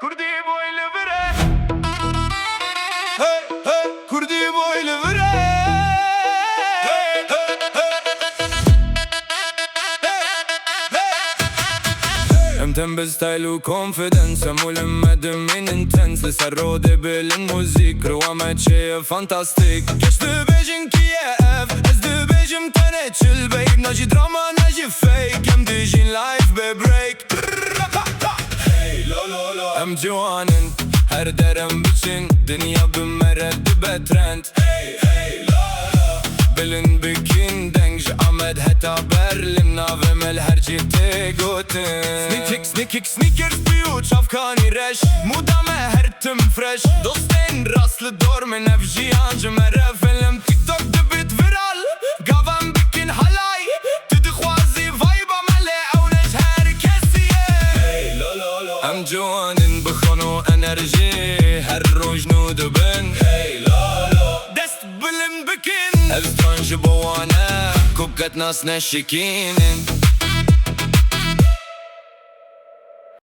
كردي بويل بري هي هي كردي بويل بري امتن بستايل وكونفيدنس مولمد من انتنس لسرودي بالموزيك روامت شي فانتاستيك كش دبيجن كياف از دبيجن تنتشل بيب ناجي دراما ناجي فيك ام ديجين لايف ببريك ام جوانن her derem bütün dünya bümeret betrend Bilin bikin denj Ahmed heta Berlin Navemel her ciddi gotin Sneakers biu çavkani reş Mudame her tüm fresh Dostin rastlı dormen evji ancı mere film TikTok debit viral Gavan bikin halay Tüdü khwazi vibe mele Avneş herkesiye Em juanin bıkhonu enerji Her roj nudu bin Dest bilin bikin Ev tranjı boğane Kukat nas neşikinin